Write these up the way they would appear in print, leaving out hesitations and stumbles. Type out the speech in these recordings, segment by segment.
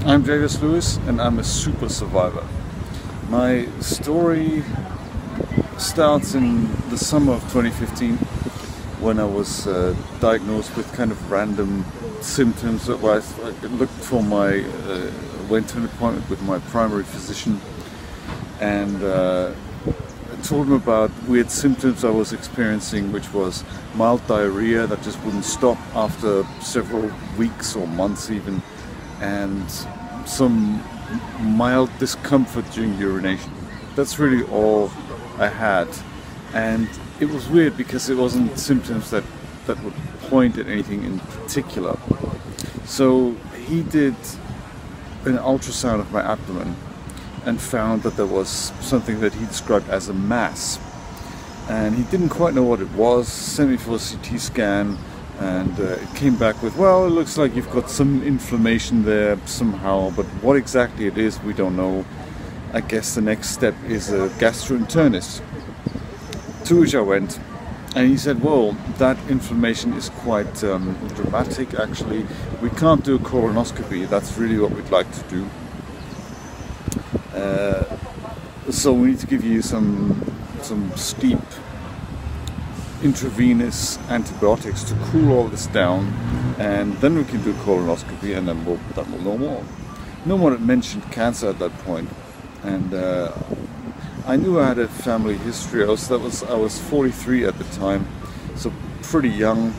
I'm Davis Lewis and I'm a super survivor. My story starts in the summer of 2015 when I was diagnosed with kind of random symptoms. I looked for went to an appointment with my primary physician and told him about weird symptoms I was experiencing, which was mild diarrhea that just wouldn't stop after several weeks or months even, and some mild discomfort during urination. That's really all I had, and it was weird because it wasn't symptoms that would point at anything in particular. So he did an ultrasound of my abdomen and found that there was something that he described as a mass, and he didn't quite know what it was. Sent me for a CT scan, and it came back with, well, it looks like you've got some inflammation there somehow, but what exactly it is, we don't know. I guess the next step is a gastrointernist. To which I went, and he said, well, that inflammation is quite dramatic actually. We can't do a colonoscopy, that's really what we'd like to do. So we need to give you some steep intravenous antibiotics to cool all this down, and then we can do colonoscopy, and then we'll know more. No one had mentioned cancer at that point, and I knew I had a family history. I was 43 at the time, so pretty young,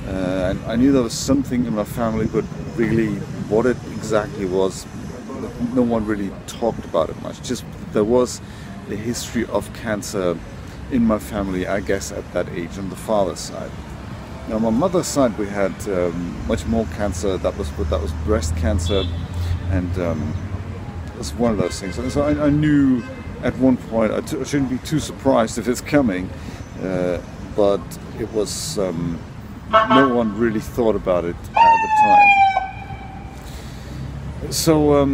and I knew there was something in my family, but really what it exactly was, no one really talked about it much. Just there was a history of cancer in my family, I guess, at that age on the father's side. Now, on my mother's side, we had much more cancer. That was breast cancer, and it was one of those things. So I knew at one point I shouldn't be too surprised if it's coming, but it was no one really thought about it at the time. So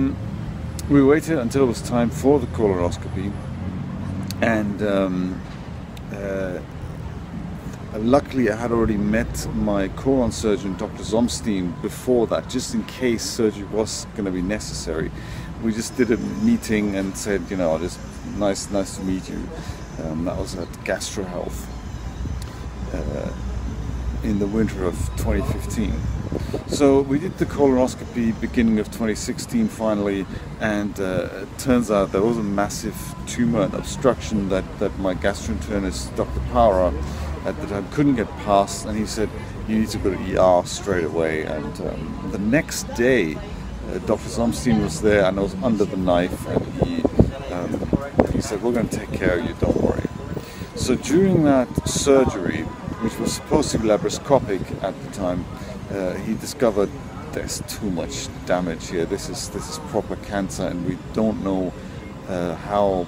we waited until it was time for the colonoscopy, and luckily I had already met my colon surgeon, Dr. Zomstein, before that, just in case surgery was going to be necessary. We just did a meeting and said, you know, just nice to meet you. That was at Gastro Health in the winter of 2015. So we did the colonoscopy beginning of 2016 finally, and it turns out there was a massive tumor and obstruction that my gastrointernist, Dr. Power, at the time couldn't get past, and he said, you need to go to ER straight away. And the next day Dr. Zomstein was there, and I was under the knife, and he said, we're going to take care of you, don't worry. So during that surgery, which was supposed to be laparoscopic at the time, he discovered there's too much damage here. This is proper cancer, and we don't know how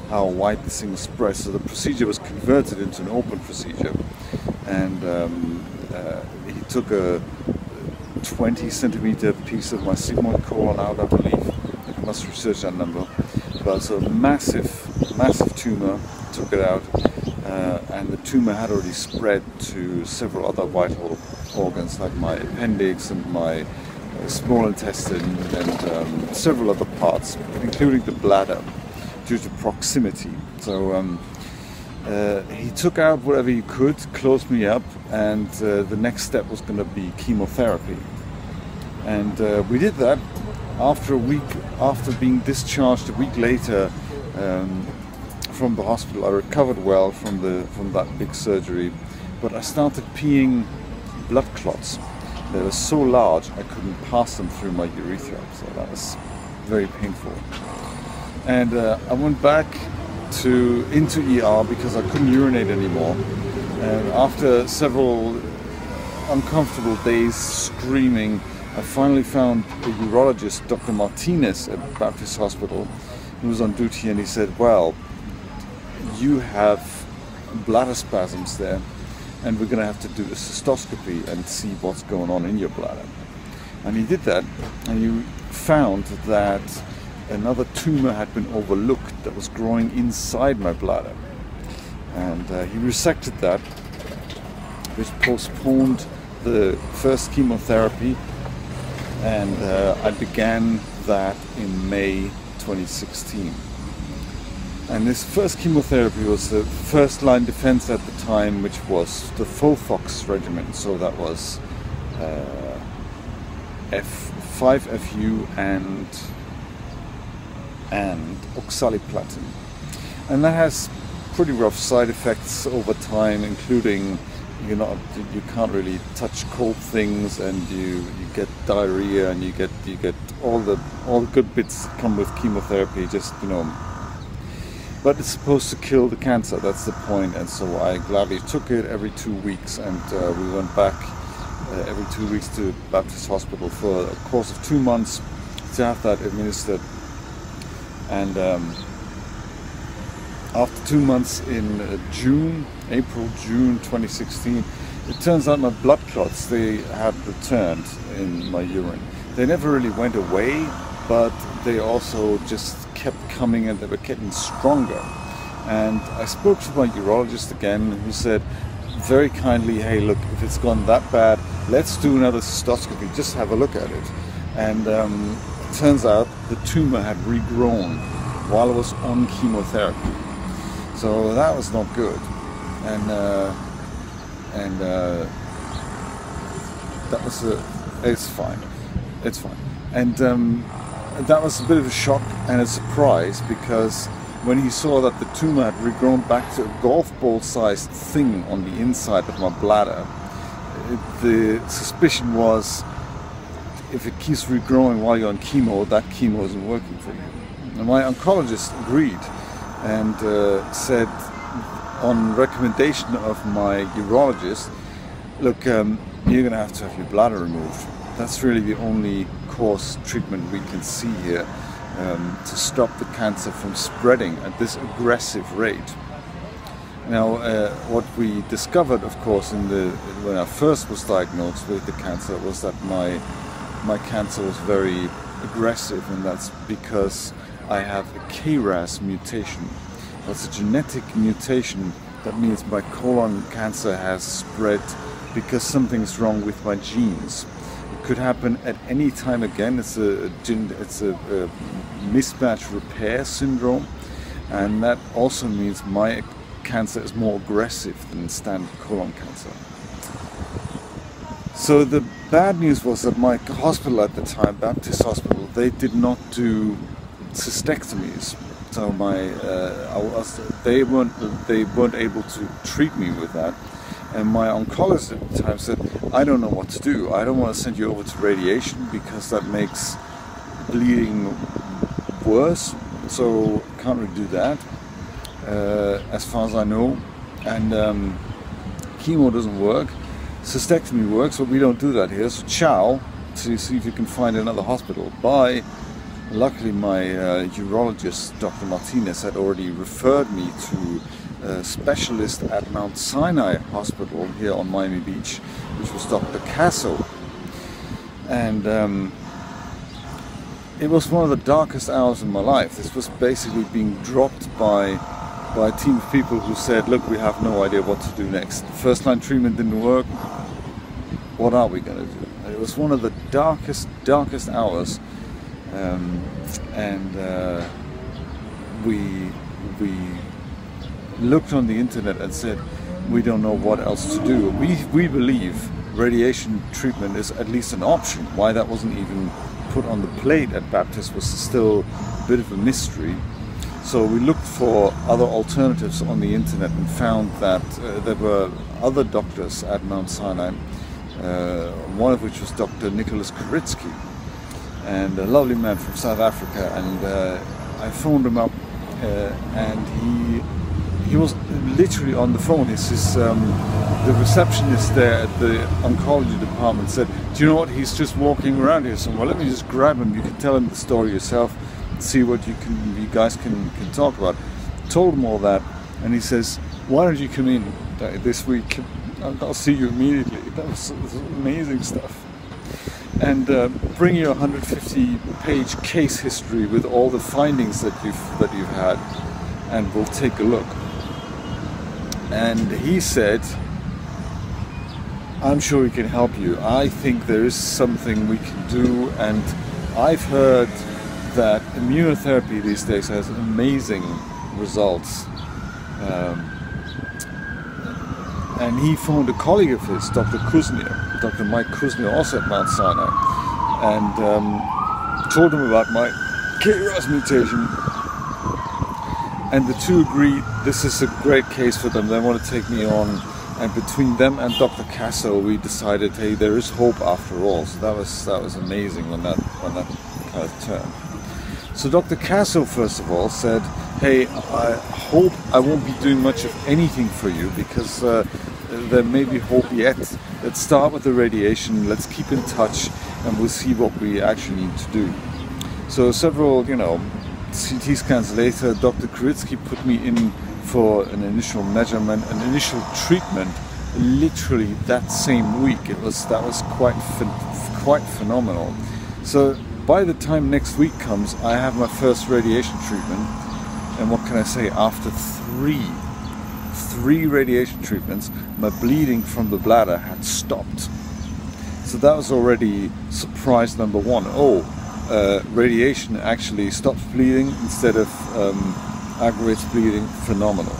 wide this thing was spread. So the procedure was converted into an open procedure, and he took a 20 centimeter piece of my sigmoid colon out, I believe. I must research that number. But it's a massive tumor. Took it out, and the tumor had already spread to several other vital organs, like my appendix and my small intestine, and several other parts, including the bladder, due to proximity. So he took out whatever he could, closed me up, and the next step was going to be chemotherapy. And we did that. After a week, after being discharged a week later from the hospital, I recovered well from that big surgery, but I started peeing blood clots. They were so large I couldn't pass them through my urethra, so that was very painful. And I went back into ER because I couldn't urinate anymore. And after several uncomfortable days screaming, I finally found a urologist, Dr. Martinez at Baptist Hospital, who was on duty, and he said, well, you have bladder spasms there, and we're going to have to do a cystoscopy and see what's going on in your bladder. And he did that, and he found that another tumor had been overlooked that was growing inside my bladder. And he resected that, which postponed the first chemotherapy and I began that in May 2016. And this first chemotherapy was the first line defense at the time, which was the FOLFOX regimen. So that was 5-FU and oxaliplatin. And that has pretty rough side effects over time, including you can't really touch cold things, and you get diarrhea, and you get all the good bits that come with chemotherapy, just but it's supposed to kill the cancer, that's the point. And so I gladly took it every 2 weeks, and we went back every 2 weeks to Baptist Hospital for a course of 2 months to have that administered. And after 2 months in April-June 2016, it turns out my blood clots, they had returned in my urine. They never really went away, but they also just kept coming, and they were getting stronger. And I spoke to my urologist again, who said very kindly, hey, look, if it's gone that bad, let's do another cystoscopy, just have a look at it. And it turns out the tumor had regrown while I was on chemotherapy. So that was not good, and that was it's fine, and that was a bit of a shock and a surprise, because when he saw that the tumor had regrown back to a golf ball sized thing on the inside of my bladder, the suspicion was, if it keeps regrowing while you're on chemo, that chemo isn't working for you. And my oncologist agreed, and said, on recommendation of my urologist, look, you're going to have your bladder removed. That's really the only course treatment we can see here to stop the cancer from spreading at this aggressive rate. Now, what we discovered, of course, when I first was diagnosed with the cancer, was that my cancer was very aggressive, and that's because I have a KRAS mutation. That's a genetic mutation. That means my colon cancer has spread because something's wrong with my genes. It could happen at any time again. It's a mismatch repair syndrome, and that also means my cancer is more aggressive than standard colon cancer. So the bad news was that my hospital at the time, Baptist Hospital, they did not do cystectomies. So they weren't able to treat me with that. And my oncologist at the time said, I don't know what to do. I don't want to send you over to radiation because that makes bleeding worse. So can't really do that, as far as I know. And chemo doesn't work. Cystectomy works, but we don't do that here. So ciao, to see if you can find another hospital. Bye. Luckily, my urologist, Dr. Martinez, had already referred me to a specialist at Mount Sinai Hospital here on Miami Beach, which was Dr. Casso. And it was one of the darkest hours in my life. This was basically being dropped by a team of people who said, look, we have no idea what to do next. First line treatment didn't work. What are we going to do? And it was one of the darkest hours. We looked on the internet and said, we don't know what else to do. We believe radiation treatment is at least an option. Why that wasn't even put on the plate at Baptist was still a bit of a mystery. So we looked for other alternatives on the internet and found that there were other doctors at Mount Sinai, one of which was Dr. Nicholas Koritsky, and a lovely man from South Africa. And I phoned him up, and he was literally on the phone. The receptionist there at the oncology department said, do you know what, he's just walking around here somewhere, let me just grab him, you can tell him the story yourself, see what you guys can talk about. Told him all that, and he says, why don't you come in this week, I'll see you immediately. That was amazing stuff. And bring your 150-page case history with all the findings that you've had, and we'll take a look. And he said, I'm sure we can help you. I think there is something we can do, and I've heard that immunotherapy these days has amazing results. And he phoned a colleague of his, Dr. Mike Kuznia, also at Mount Sinai, and told him about my KRAS mutation. And the two agreed this is a great case for them. They want to take me on. And between them and Dr. Casso, we decided, hey, there is hope after all. So that was amazing when that kind of turned. So Dr. Casso, first of all, said, hey, I hope I won't be doing much of anything for you, because there may be hope yet. Let's start with the radiation. Let's keep in touch, and we'll see what we actually need to do. So several, CT scans later, Dr. Kritsky put me in for an initial measurement, an initial treatment, literally that same week. That was quite phenomenal. So by the time next week comes, I have my first radiation treatment, and what can I say? After three radiation treatments, my bleeding from the bladder had stopped. So that was already surprise number one. Radiation actually stops bleeding instead of aggravates bleeding. Phenomenal.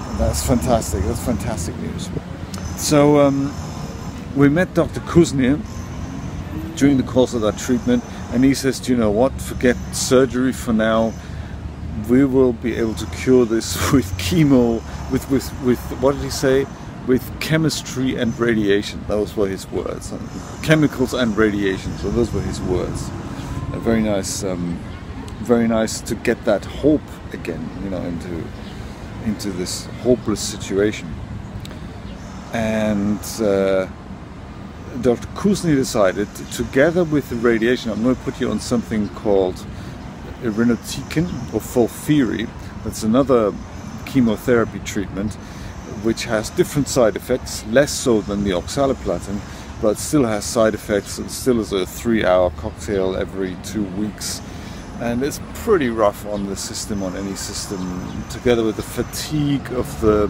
And that's fantastic. That's fantastic news. So we met Dr. Kuznia during the course of that treatment, and he says, do you know what? Forget surgery for now. We will be able to cure this with chemo, with what did he say? With chemistry and radiation. Those were his words. Chemicals and radiation. So those were his words. Very nice. Very nice to get that hope again, into this hopeless situation. And Dr. Kuznia decided, together with the radiation, I'm going to put you on something called irinotecan or FOLFIRI. That's another chemotherapy treatment, which has different side effects, less so than the oxaliplatin, but still has side effects, and still is a 3-hour cocktail every 2 weeks. And it's pretty rough on the system, on any system, together with the fatigue of the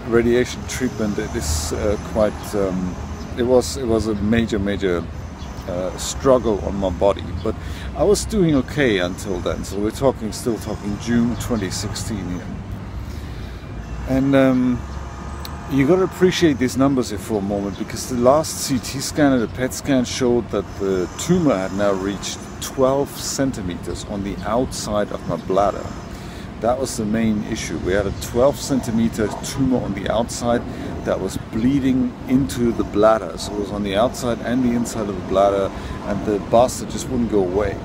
radiation treatment. It is it was a major struggle on my body, but I was doing okay until then. So we're still talking June 2016 here. And you got to appreciate these numbers here for a moment, because the last CT scan and the PET scan showed that the tumor had now reached 12 centimeters on the outside of my bladder. That was the main issue. We had a 12 centimeter tumor on the outside that was bleeding into the bladder. So it was on the outside and the inside of the bladder, and the bastard just wouldn't go away.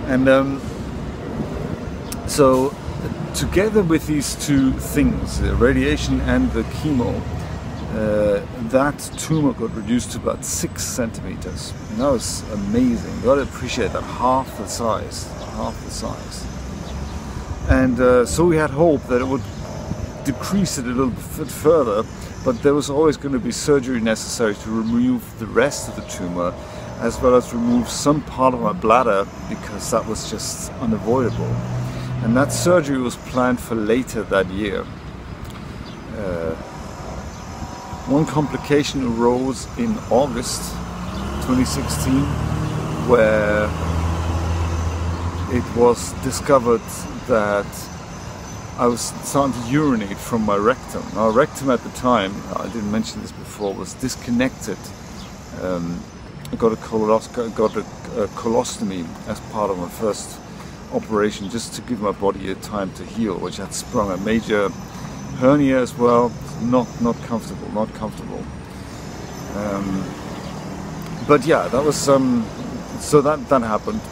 And so together with these two things, the radiation and the chemo, that tumor got reduced to about 6 centimeters. And that was amazing. You got to appreciate that, half the size. And so we had hope that it would decrease it a little bit further, but there was always going to be surgery necessary to remove the rest of the tumor, as well as remove some part of my bladder, because that was just unavoidable. And that surgery was planned for later that year. One complication arose in August 2016, where it was discovered that I was starting to urinate from my rectum. Now, rectum at the time, I didn't mention this before, was disconnected. I got a colostomy as part of my first operation, just to give my body a time to heal, which had sprung a major hernia as well. Not comfortable. But yeah, that was so that happened,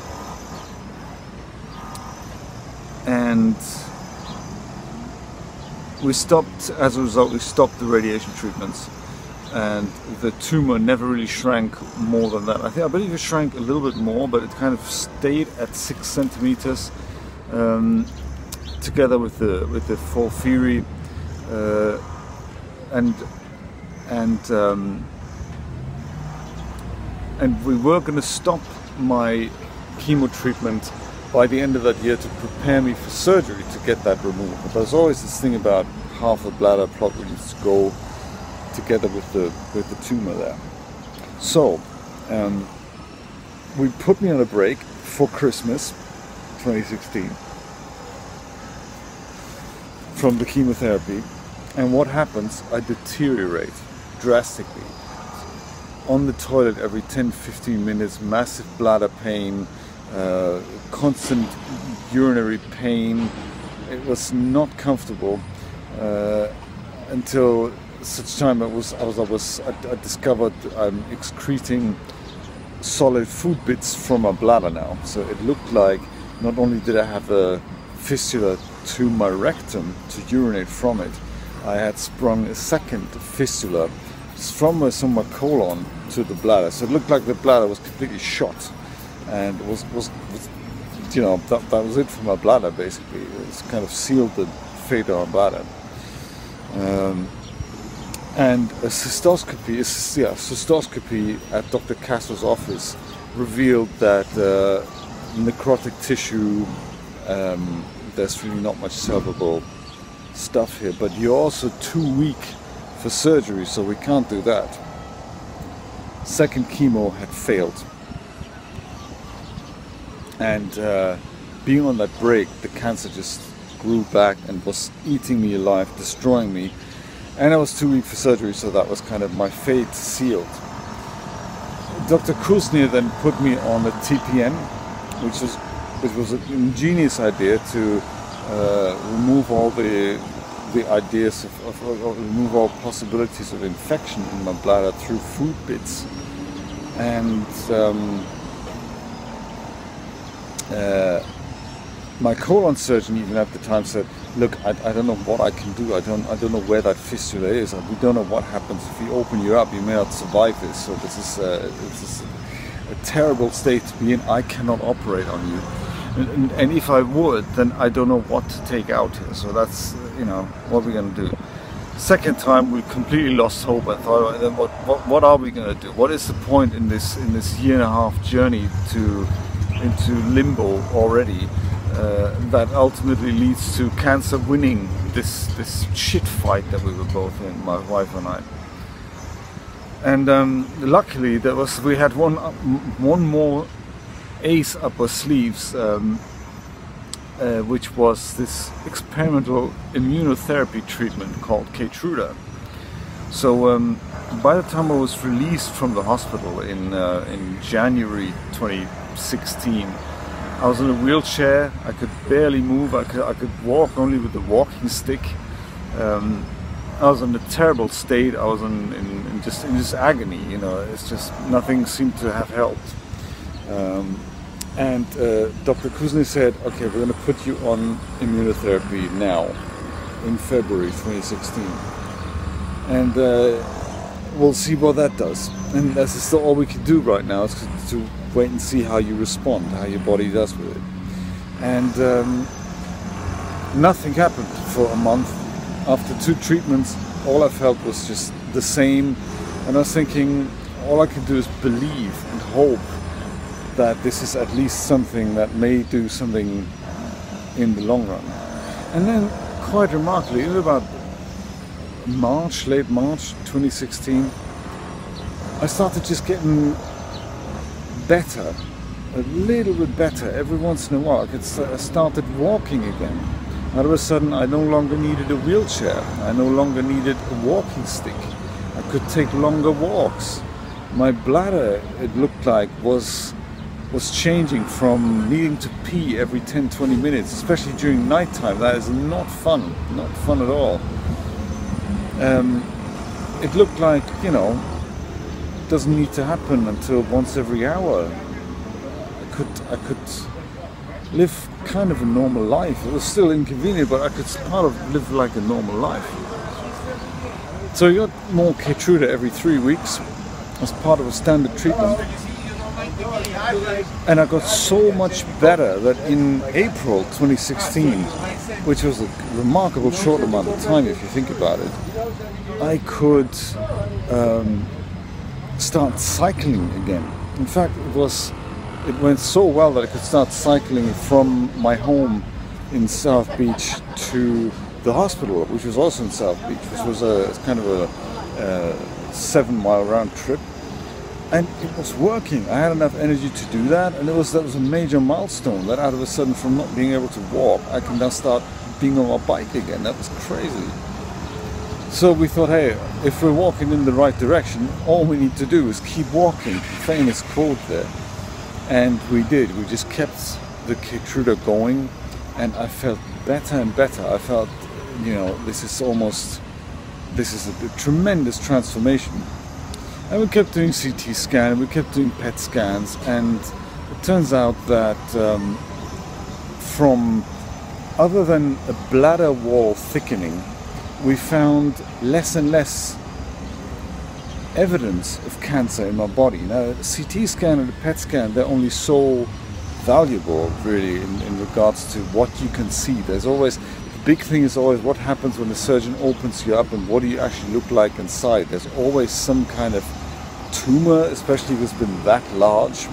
and we stopped. As a result, we stopped the radiation treatments, and the tumor never really shrank more than that. I believe it shrank a little bit more, but it kind of stayed at 6 centimeters. Together with the FOLFIRI, and we were going to stop my chemo treatment by the end of that year to prepare me for surgery to get that removed. But there's always this thing about half the bladder probably needs to go, together with the tumor there. So we put me on a break for Christmas 2016 from the chemotherapy, and what happens? I deteriorate drastically. On the toilet every 10-15 minutes, massive bladder pain, constant urinary pain. It was not comfortable until such time I discovered I'm excreting solid food bits from my bladder now. So it looked like not only did I have a fistula to my rectum to urinate from it, I had sprung a second fistula from my colon to the bladder. So it looked like the bladder was completely shot, and was you know, that was it for my bladder basically. It's kind of sealed the fate of my bladder. And a cystoscopy at Dr. Castro's office revealed that necrotic tissue, there's really not much salvable stuff here, but you're also too weak for surgery, so we can't do that. Second chemo had failed. And being on that break, the cancer just grew back and was eating me alive, destroying me. And I was too weak for surgery, so that was kind of my fate sealed. Dr. Kuznia then put me on a TPN, which was an ingenious idea to remove all the ideas of remove all possibilities of infection in my bladder through food bits. And my colon surgeon even at the time said, look, I don't know what I can do. I don't know where that fistula is. We don't know what happens if we open you up. You may not survive this. So this is a terrible state to be in. I cannot operate on you. And if I would, then I don't know what to take out here. So that's, you know, what we're going to do. Second time, we completely lost hope. I thought, then what are we going to do? What is the point in this year-and-a-half journey into limbo already? That ultimately leads to cancer winning this shit fight that we were both in, my wife and I. And luckily we had one more ace up our sleeves, which was this experimental immunotherapy treatment called Keytruda. So by the time I was released from the hospital in January 2016, I was in a wheelchair. I could barely move. I could walk only with a walking stick. I was in a terrible state. I was in just agony. You know, it's just nothing seemed to have helped. And Dr. Kuzny said, "Okay, we're going to put you on immunotherapy now, in February 2016, and we'll see what that does." And that's still all we can do right now, is to wait and see how you respond, how your body does with it. And nothing happened for a month. After 2 treatments, all I felt was just the same. And I was thinking, all I can do is believe and hope that this is at least something that may do something in the long run. And then, quite remarkably, in about late March 2016, I started just getting better, a little bit better every once in a while. I started walking again. All of a sudden I no longer needed a wheelchair. I no longer needed a walking stick. I could take longer walks. My bladder, it looked like, was changing from needing to pee every 10-20 minutes, especially during nighttime. That is not fun at all. It looked like, you know, doesn't need to happen until once every hour. I could live kind of a normal life. It was still inconvenient, but I could kind of live like a normal life. So I got more Keytruda every 3 weeks as part of a standard treatment. And I got so much better that in April 2016, which was a remarkable short amount of time if you think about it, I could start cycling again. In fact, it went so well that I could start cycling from my home in South Beach to the hospital, which was also in South Beach, which was a kind of a 7-mile round trip, and it was working. I had enough energy to do that, and that was a major milestone. That out of a sudden, from not being able to walk, I can now start being on my bike again. That was crazy. So we thought, hey, if we're walking in the right direction, all we need to do is keep walking. Famous quote there. And we did. We just kept the Keytruda going, and I felt better and better. I felt, you know, this is a tremendous transformation. And we kept doing CT scan, we kept doing PET scans, and it turns out that from other than a bladder wall thickening, we found less and less evidence of cancer in my body. Now, the CT scan and the PET scan, they're only so valuable, really, in regards to what you can see. There's always, the big thing is always what happens when the surgeon opens you up and what do you actually look like inside. There's always some kind of tumor, especially if it's been that large.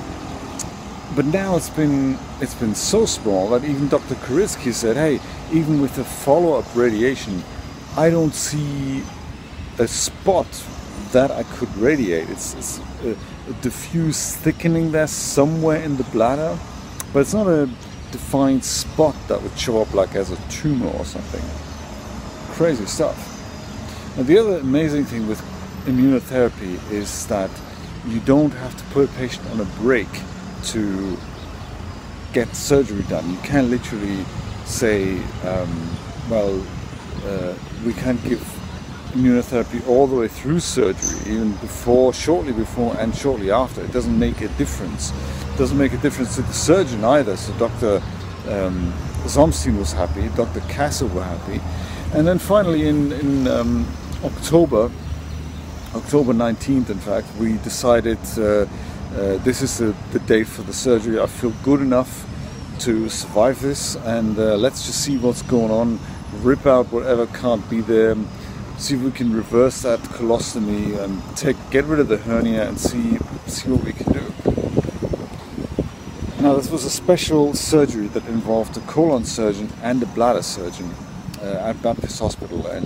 But now it's been so small that even Dr. Korisky said, hey, even with the follow-up radiation, I don't see a spot that I could radiate. It's a diffuse thickening there somewhere in the bladder, but it's not a defined spot that would show up like as a tumor or something. Crazy stuff. And the other amazing thing with immunotherapy is that you don't have to put a patient on a break to get surgery done. You can literally say, we can't give immunotherapy all the way through surgery, even before, shortly before and shortly after. It doesn't make a difference. It doesn't make a difference to the surgeon either. So Dr. Zomstein was happy, Dr. Castle were happy. And then finally in October 19th, in fact, we decided this is the date for the surgery. I feel good enough to survive this, and let's just see what's going on, rip out whatever can't be there, see if we can reverse that colostomy and get rid of the hernia and see what we can do. Now, this was a special surgery that involved a colon surgeon and a bladder surgeon at Baptist Hospital, and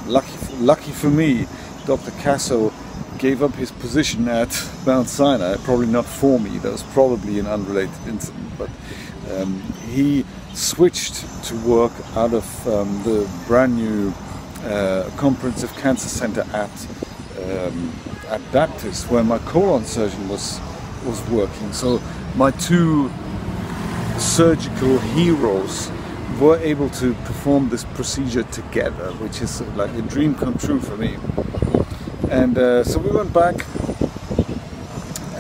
lucky for me, Dr. Casso gave up his position at Mount Sinai. Probably not for me, that was probably an unrelated incident, but he switched to work out of the brand new Comprehensive Cancer Center at Baptist, where my colon surgeon was working. So my two surgical heroes were able to perform this procedure together, which is like a dream come true for me. And so we went back,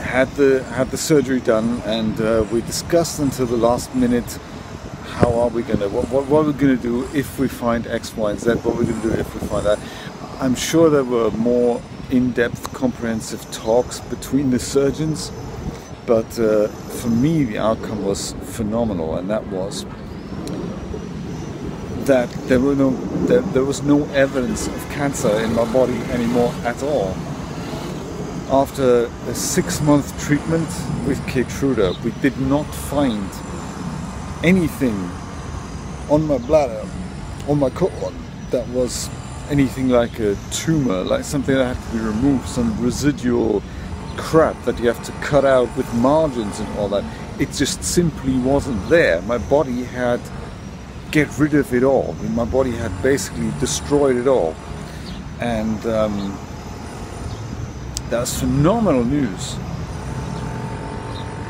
had the surgery done, and we discussed until the last minute how are we gonna, what we're gonna do if we find X, Y, and Z, what we're gonna do if we find that. I'm sure there were more in-depth, comprehensive talks between the surgeons, but for me the outcome was phenomenal, and that was that there was no evidence of cancer in my body anymore at all. After a 6-month treatment with Keytruda, we did not find anything on my bladder, on my colon, that was anything like a tumor, like something that had to be removed, some residual crap that you have to cut out with margins and all that. It just simply wasn't there. My body had get rid of it all. I mean, my body had basically destroyed it all, and that's phenomenal news.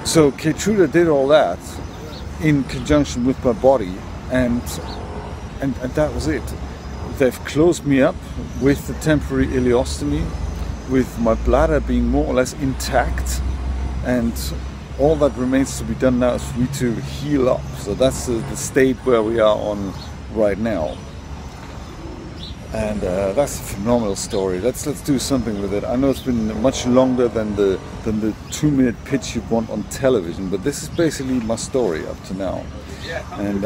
So Keytruda did all that in conjunction with my body, and that was it. They've closed me up with the temporary ileostomy, with my bladder being more or less intact, and all that remains to be done now is for me to heal up. So that's the state where we are on right now. And that's a phenomenal story. Let's do something with it. I know it's been much longer than the 2-minute pitch you want on television, but this is basically my story up to now. And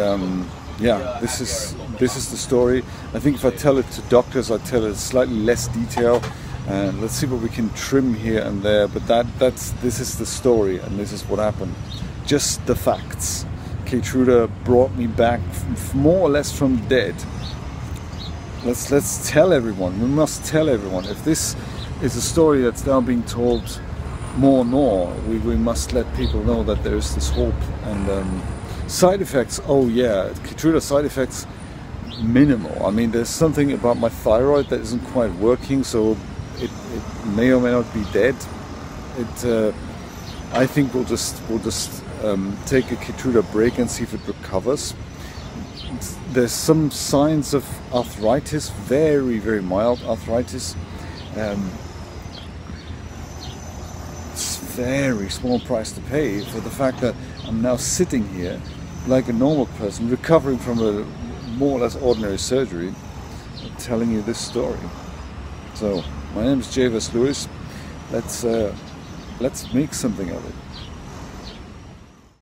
yeah, this is the story. I think if I tell it to doctors, I tell it slightly less detail. And let's see what we can trim here and there. But this is the story, and this is what happened. Just the facts. Keytruda brought me back more or less from the dead. let's tell everyone. We must tell everyone. If this is a story that's now being told more and more, we must let people know that there is this hope. And side effects, oh yeah, Keytruda side effects, minimal. I mean, there's something about my thyroid that isn't quite working, so it may or may not be dead. I think we'll just take a Keytruda break and see if it recovers. There's some signs of arthritis, very, very mild arthritis. It's a very small price to pay for the fact that I'm now sitting here like a normal person, recovering from a more or less ordinary surgery, telling you this story. So, my name is Javis Lewis. Let's make something of it.